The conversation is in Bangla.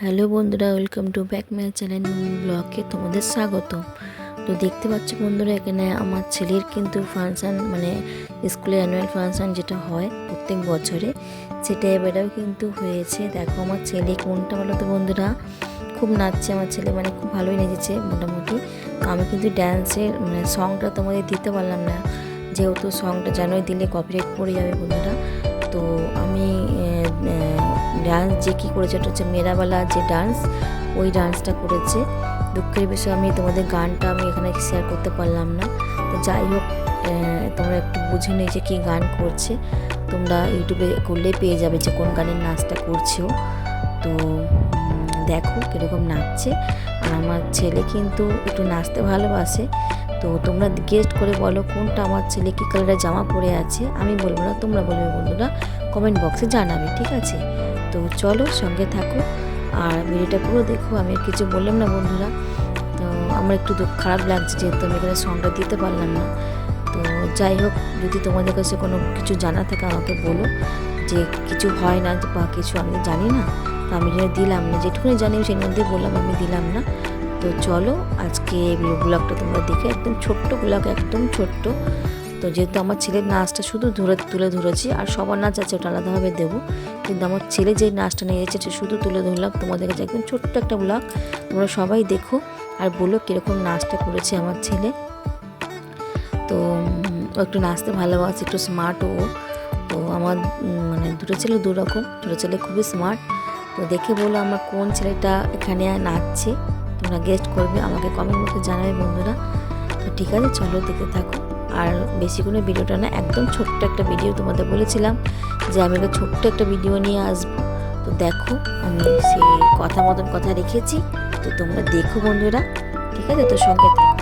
হ্যালো বন্ধুরা, welcome to back my channel ব্লগে তোমাদের স্বাগত। তো দেখতে পাচ্ছ বন্ধুরা, এখানে আমার ছেলের কিন্তু ফাংশান, মানে স্কুলে অ্যানুয়াল ফাংশান যেটা হয় প্রত্যেক বছরে, সেটা এবারেও কিন্তু হয়েছে। দেখো আমার ছেলে কোনটা বলো তো বন্ধুরা, খুব নাচছে আমার ছেলে, মানে খুব ভালোই নেচেছে মোটামুটি। আমি কিন্তু ড্যান্সের মানে সংটা তোমাদের দিতে পারলাম না, যেহেতু সংটা জানোই দিলে কপিরাইট পড়ে যাবে বন্ধুরা। তো আমি ডান্স যে কী করেছে, এটা হচ্ছে মেরাবালা যে ডান্স, ওই ডান্সটা করেছে। দুঃখের বিষয় আমি তোমাদের গানটা আমি এখানে শেয়ার করতে পারলাম না। তো যাই হোক, তোমরা একটু বুঝে নিয়ে যে কী গান করছে, তোমরা ইউটিউবে করলেই পেয়ে যাবে যে কোন গানের নাচটা করছেও। তো দেখো কীরকম নাচছে। আর আমার ছেলে কিন্তু একটু নাচতে ভালোবাসে। তো তোমরা গেস্ট করে বলো কোনটা আমার ছেলে কী কালারের জামা পরে আছে। আমি বলবো না, তোমরা বলবে বন্ধুরা, কমেন্ট বক্সে জানাবে, ঠিক আছে? তো চলো সঙ্গে থাকো আর ভিডিওটা পুরো দেখো। আমি আর কিছু বললাম না বন্ধুরা, তো আমার একটু খারাপ লাগছে যেহেতু আমি এখানে সংটা দিতে পারলাম না। তো যাই হোক, যদি তোমাদের কাছে কোনো কিছু জানা থাকে আমাকে বলো, যে কিছু হয় না বা কিছু আমি জানি না, তো আমি দিলাম না, যেটুকুনি জানি সেই মধ্যে বললাম, আমি দিলাম না। তো চলো আজকে ব্লগটা তোমরা দেখে, একদম ছোট্ট ব্লগ, একদম ছোট্ট। তো যেহেতু আমার ছেলের নাচটা শুধু তুলে ধরেছি, আর সবার নাচ আছে ওটা আলাদাভাবে দেবো, কিন্তু আমার ছেলে যেই নাচটা নিয়ে যাচ্ছে সেটা শুধু তুলে ধরলাম তোমাদের কাছে, একদম ছোট্ট একটা ব্লগ। তোমরা সবাই দেখো আর বলো কীরকম নাচটা করেছে আমার ছেলে। তো ও একটু নাচতে ভালোবাসে, একটু স্মার্টও। তো আমার মানে দুটো ছেলে দুরকম, দুটো ছেলে খুবই স্মার্ট। তো দেখে বলো আমার কোন ছেলেটা এখানে নাচছে, তোমরা গেস্ট করবে, আমাকে কমেন্ট বক্সে জানাবে বন্ধুরা। তো ঠিক আছে, চলো দেখতে থাকো। আর বেশি কোনো ভিডিওটা না, একদম ছোট্ট একটা ভিডিও, তোমাদের বলেছিলাম যে আমি একটা ছোট্ট একটা ভিডিও নিয়ে আসবো। তো দেখো আমি সেই কথা মতন কথা রেখেছি। তো তোমরা দেখো বন্ধুরা, ঠিক আছে? তো সঙ্গে থাকো।